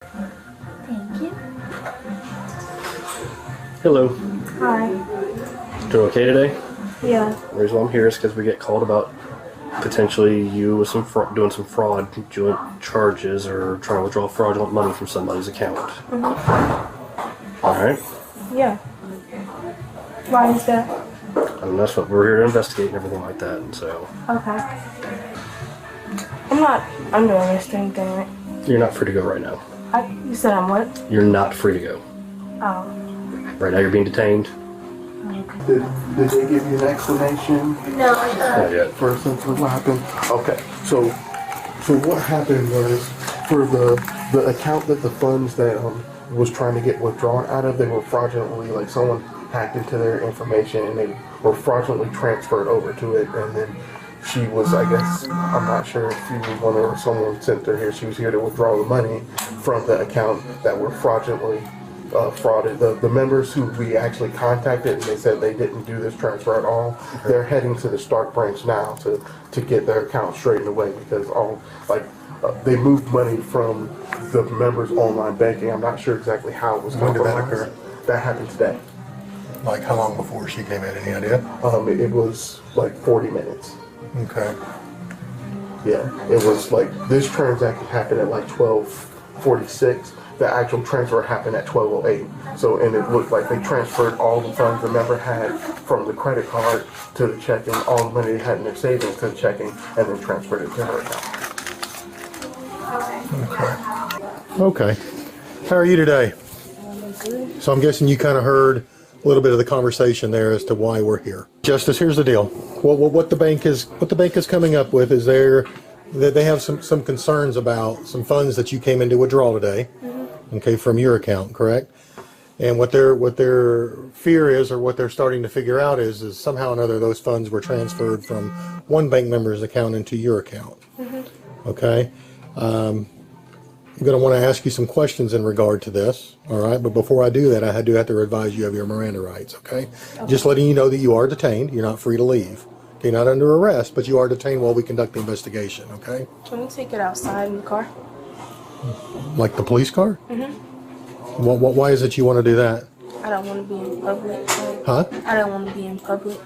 Thank you. Hello. Hi. Doing okay today? Yeah. The reason why I'm here is because we get called about potentially you with doing some fraudulent charges or trying to withdraw fraudulent money from somebody's account. All right. Yeah. Why is that? And that's what we're here to investigate and everything like that. And so. Okay. I'm not under arrest or anything, right? You're not free to go right now. You said I'm what? You're not free to go. Oh. Right now you're being detained. Did they give you an explanation? No. Not yet. For essentially what happened? Okay, so what happened was for the account that the funds that was trying to get withdrawn out of, they were fraudulently, like someone hacked into their information and they were fraudulently transferred over to it, and then she was, I guess, I'm not sure if she was one or someone sent her here. She was here to withdraw the money from the account that were fraudulently frauded. The members who we actually contacted, and they said they didn't do this transfer at all. They're heading to the Stark branch now to get their account straightened away because they moved money from the members' online banking. I'm not sure exactly how it was When did that compromised. occur? That happened today. Like how long before she came in? Any idea? It was like 40 minutes. Okay. Yeah, it was like this transaction happened at like 12:46. The actual transfer happened at 12:08. So, and it looked like they transferred all the funds the member had from the credit card to the checking, all the money they had in their savings to the checking, and then transferred it to her account. Okay. How are you today? So I'm guessing you kind of heard a little bit of the conversation there as to why we're here. Justice, here's the deal. What the bank is coming up with is that they have some concerns about some funds that you came in to withdraw today, okay, from your account, correct? And what their fear is, or what they're starting to figure out is somehow or another those funds were transferred from one bank member's account into your account. Okay. I'm going to want to ask you some questions in regard to this, all right? But before I do that, I do have to advise you of your Miranda rights, okay? Just letting you know that you are detained. You're not free to leave. Okay, not under arrest, but you are detained while we conduct the investigation, okay? Can we take it outside in the car? Like the police car? Why is it you want to do that? I don't want to be in public. Huh? I don't want to be in public.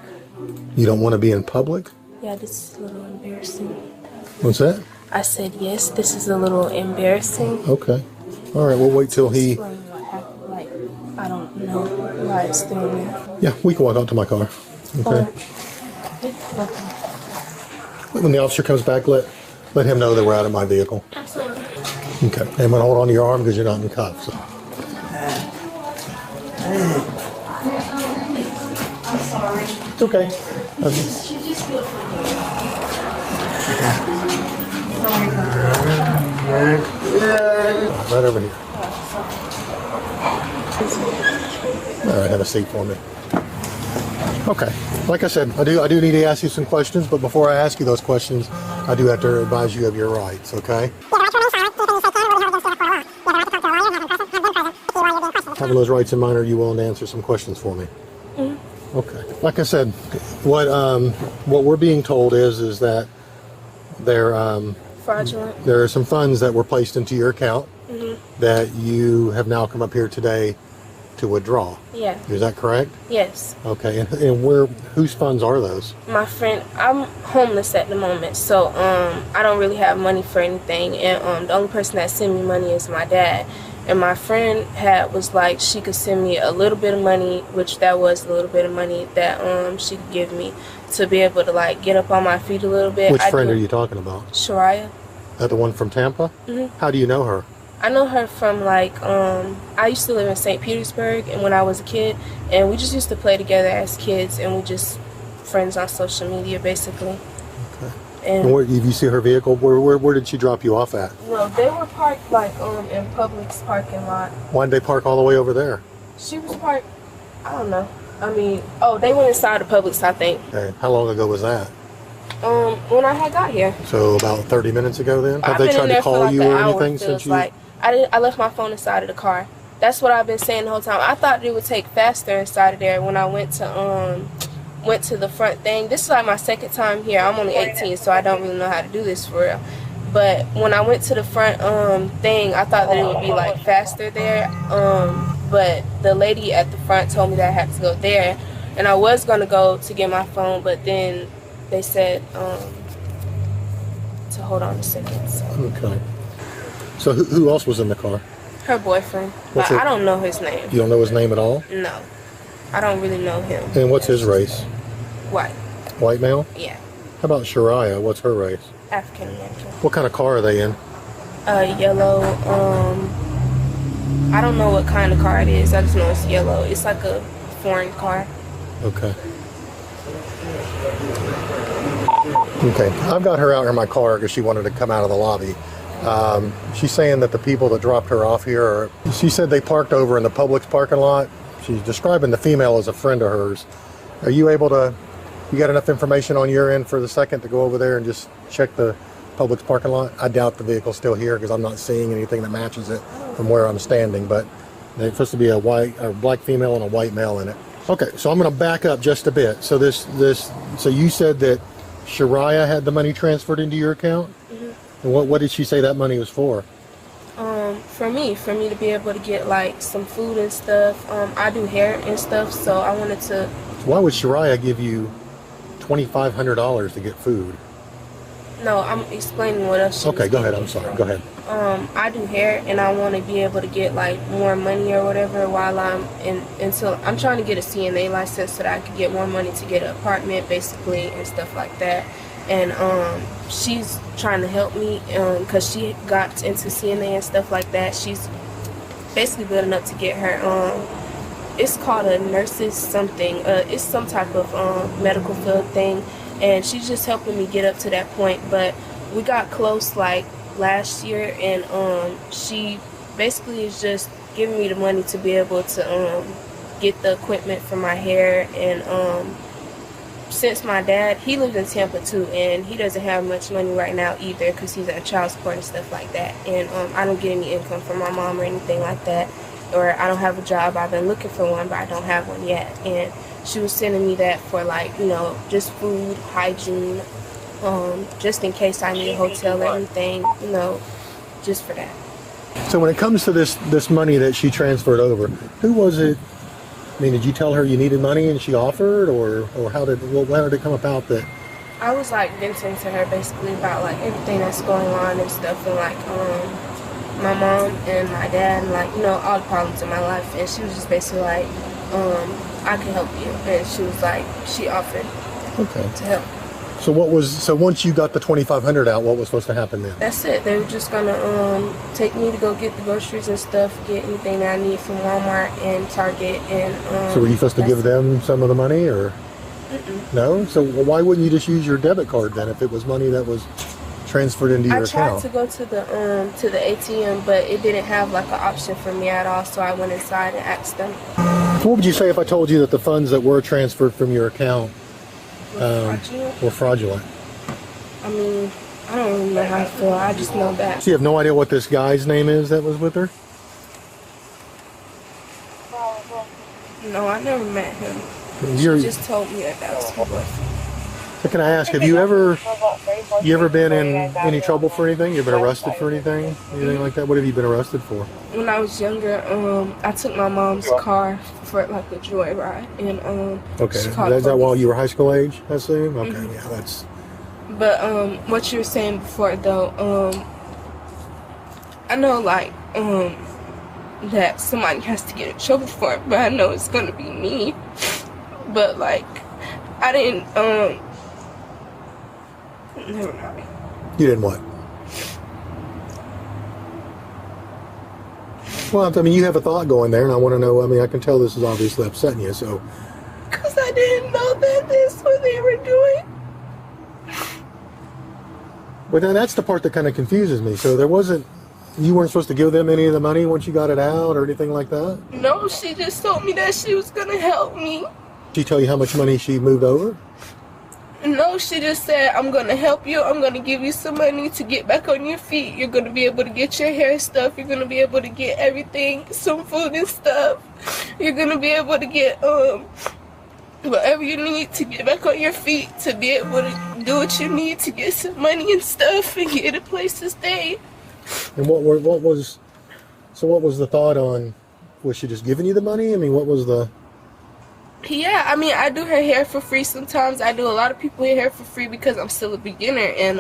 You don't want to be in public? Yeah, this is a little embarrassing. What's that? I said yes, this is a little embarrassing. Okay. All right, we'll wait till he... Explain what happened. Like, I don't know why it's doing that. Yeah, we can walk out to my car. Okay. When the officer comes back, let him know that we're out of my vehicle. Absolutely. Okay. And I'm going to hold on to your arm because you're not in cuffs. So. I'm sorry. It's okay. She just feel Right over here. All right, have a seat for me. Okay. Like I said, I do need to ask you some questions, but before I ask you those questions, I do have to advise you of your rights, okay? Having those rights in mind, are you willing to answer some questions for me? Okay. Like I said, what we're being told is that there fraudulent. there are some funds that were placed into your account that you have now come up here today to withdraw. Yeah. Is that correct? Yes. Okay. And whose funds are those? My friend, I'm homeless at the moment, so I don't really have money for anything, and the only person that sent me money is my dad. And my friend was like she could send me a little bit of money, which that was a little bit of money that she could give me to be able to like get up on my feet a little bit. Which friend are you talking about? Shariah. That the one from Tampa? How do you know her? I know her from like I used to live in St. Petersburg, and when I was a kid, and we just used to play together as kids, and we just friends on social media basically. Okay. And where, if you see her vehicle, where did she drop you off at? no, they were parked like in Publix parking lot. Why did they park all the way over there? She was parked, I don't know. I mean, oh, they went inside the Publix, I think. Okay. How long ago was that? When I had got here. So about 30 minutes ago then? Have I've they been tried in to there for call like you an or hour, anything feels since you... like. I left my phone inside of the car. That's what I've been saying the whole time. I thought it would take faster inside of there when I went to the front thing. This is like my second time here. I'm only 18, so I don't really know how to do this for real. But when I went to the front thing, I thought that it would be like faster there. But the lady at the front told me that I had to go there, and I was gonna go to get my phone, but then they said to hold on a second. So. Okay. So who else was in the car? Her boyfriend. But I don't know his name. You don't know his name at all? No, I don't really know him. And what's his race? White. White male? Yeah. How about Shariah? What's her race? African American. What kind of car are they in? Yellow. I don't know what kind of car it is. I just know it's yellow. It's like a foreign car. Okay. Okay. I've got her out in my car because she wanted to come out of the lobby. She's saying that the people that dropped her off here she said they parked over in the Publix parking lot. She's describing the female as a friend of hers. Are you able to, you got enough information on your end for the second to go over there and just check the Publix parking lot? I doubt the vehicle's still here because I'm not seeing anything that matches it from where I'm standing, but there's supposed to be a black female and a white male in it. Okay, so I'm going to back up just a bit. So so you said that Shariah had the money transferred into your account? Mm-hmm. And what did she say that money was for? For me to be able to get like some food and stuff. I do hair and stuff, so I wanted to. Why would Shariah give you $2,500 to get food? No, I'm explaining what else. Okay, go ahead. I'm sorry. Go ahead. I do hair, and I want to be able to get like more money or whatever while I'm until I'm trying to get a CNA license so that I could get more money to get an apartment, basically, and stuff like that. And she's trying to help me because she got into CNA and stuff like that. She's basically building up to get her it's called a nurse's something. It's some type of medical field thing, and she's just helping me get up to that point. But we got close like last year, and she basically is just giving me the money to be able to get the equipment for my hair. And since my dad, he lives in Tampa too, and he doesn't have much money right now either because he's at child support and stuff like that. And I don't get any income from my mom or anything like that, or I don't have a job. I've been looking for one, but I don't have one yet. And she was sending me that for like, you know, just food, hygiene, just in case I need a hotel or anything, you know, just for that. So when it comes to this money that she transferred over, who was it? I mean, did you tell her you needed money and she offered, or how did it come about that? I was like venting to her basically about like everything that's going on and stuff, and like my mom and my dad, and like, you know, all the problems in my life. And she was just basically like, I can help you. And she was like, she offered to help. So once you got the $2,500 out, what was supposed to happen then? That's it. They were just gonna take me to go get the groceries and stuff, get anything that I need from Walmart and Target. And so were you supposed to give them some of the money, or? Mm-mm. No? So why wouldn't you just use your debit card then if it was money that was transferred into your account? I tried to go to the ATM, but it didn't have like an option for me at all, so I went inside and asked them. So what would you say if I told you that the funds that were transferred from your account were fraudulent? I mean, I don't really know how I feel. I just know that. So you have no idea what this guy's name is that was with her? No, I never met him. She just told me that was her boyfriend. So can I ask, have you ever been in any trouble for anything? You ever been arrested for anything like that? What have you been arrested for? When I was younger, I took my mom's car for like a joyride, and okay, she called is that police. while you were high school age, I assume? Okay, yeah, that's. But what you were saying before though, I know like that somebody has to get in trouble for it, but I know it's gonna be me. But like, I didn't never mind. You didn't what? Well, I mean, you have a thought going there, and I want to know. I mean, I can tell this is obviously upsetting you, so. Because I didn't know that this is what they were doing. Well, then that's the part that kind of confuses me. So you weren't supposed to give them any of the money once you got it out or anything like that? No, she just told me that she was going to help me. Did she tell you how much money she moved over? No, she just said, I'm going to help you. I'm going to give you some money to get back on your feet. You're going to be able to get your hair stuff. You're going to be able to get everything, some food and stuff. You're going to be able to get whatever you need to get back on your feet, to be able to do what you need to get some money and stuff and get a place to stay. And what was the thought on, was she just giving you the money? I mean, what was the... Yeah, I mean, I do her hair for free sometimes. I do a lot of people hair for free because I'm still a beginner, and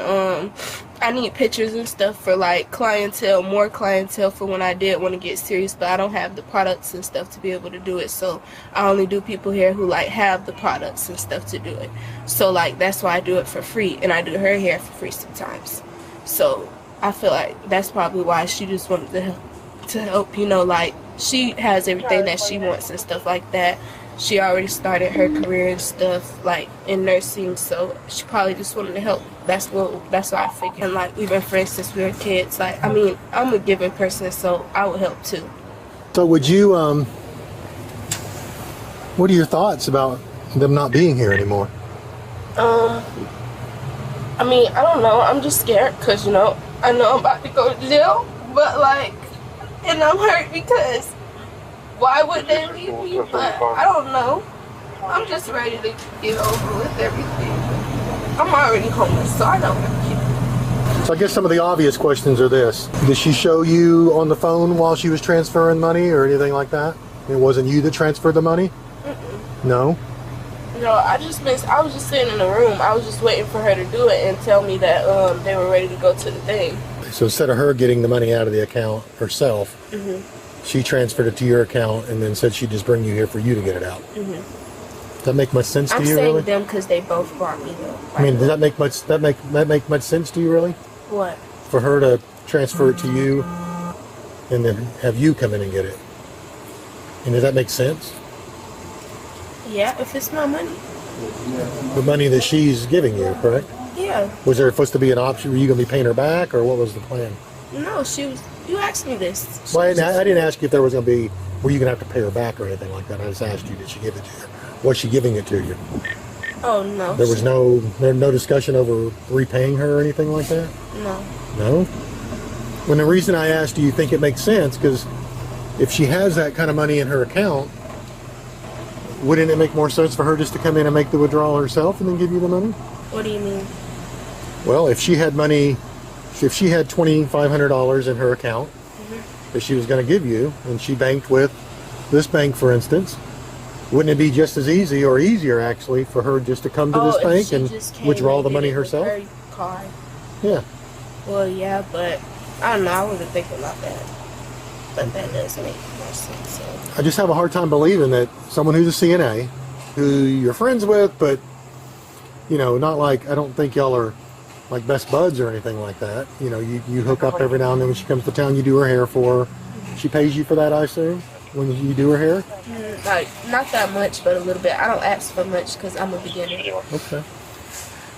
I need pictures and stuff for like clientele, more clientele for when I did want to get serious, but I don't have the products and stuff to be able to do it. So I only do people hair who like have the products and stuff to do it. So like that's why I do it for free, and I do her hair for free sometimes. So I feel like that's probably why she just wanted to help, you know, like she has everything that she wants and stuff like that. She already started her career and stuff, like, in nursing, so she probably just wanted to help. That's why I figured. And, like, we've been friends since we were kids. Like, I mean, I'm a giving person, so I would help, too. So would you, what are your thoughts about them not being here anymore? I mean, I don't know. I'm just scared because, you know I'm about to go to jail, but, like, and I'm hurt because why would they leave me? But I don't know. I'm just ready to get over with everything. I'm already homeless, so I don't care. So I guess some of the obvious questions are this. Did she show you on the phone while she was transferring money or anything like that? It wasn't you that transferred the money? No? No, I was just sitting in the room. I was just waiting for her to do it and tell me that they were ready to go to the thing. So instead of her getting the money out of the account herself, she transferred it to your account and then said she'd just bring you here for you to get it out. Does that make much sense to you, really? I'm saying them because they both brought me though. I mean, does that make much sense to you, really? What? For her to transfer it to you and then have you come in and get it. And does that make sense? Yeah, if it's my money. The money that she's giving you, correct? Yeah. Was there supposed to be an option? Were you going to be paying her back, or what was the plan? No, you asked me this. Well, I didn't ask you if there was going to be, were you going to have to pay her back or anything like that. I just asked you, did she give it to you? Was she giving it to you? Oh, no. There was no discussion over repaying her or anything like that? No. No? Well, the reason I asked, do you think it makes sense? Because if she has that kind of money in her account, wouldn't it make more sense for her just to come in and make the withdrawal herself and then give you the money? What do you mean? Well, if she had money, if she had $2,500 in her account that she was going to give you, and she banked with this bank, for instance, wouldn't it be just as easy, or easier actually, for her just to come to this bank and withdraw the money herself? Her card. Yeah. Well, yeah, but I don't know. I wasn't thinking about that. But that does make more sense. So. I just have a hard time believing that someone who's a CNA, who you're friends with, but, you know, not like, I don't think y'all are like best buds or anything like that. You know, you hook up every now and then when she comes to town, you do her hair for her. She pays you for that, I assume, when you do her hair? Like, not that much, but a little bit. I don't ask for much because I'm a beginner. Okay.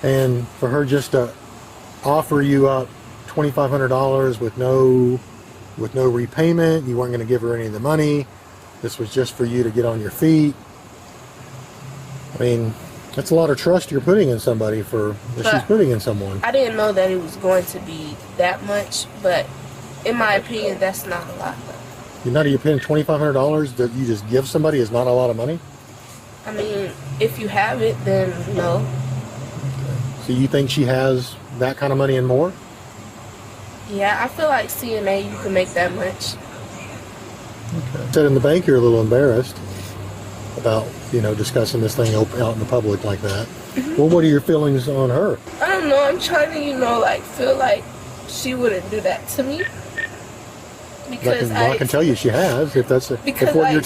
And for her just to offer you up $2,500 with no repayment, you weren't going to give her any of the money, this was just for you to get on your feet. I mean, that's a lot of trust you're putting in somebody that she's putting in someone. I didn't know that it was going to be that much, but in my opinion, that's not a lot. You're paying $2,500 that you just give somebody is not a lot of money? I mean, if you have it, then no. So you think she has that kind of money and more? Yeah, I feel like CNA, you can make that much. Okay. Said in the bank you're a little embarrassed about, you know, discussing this thing out in the public like that. Well, what are your feelings on her? I don't know. I'm trying to, you know, like, feel like she wouldn't do that to me. Because I can tell you she has, if what you're telling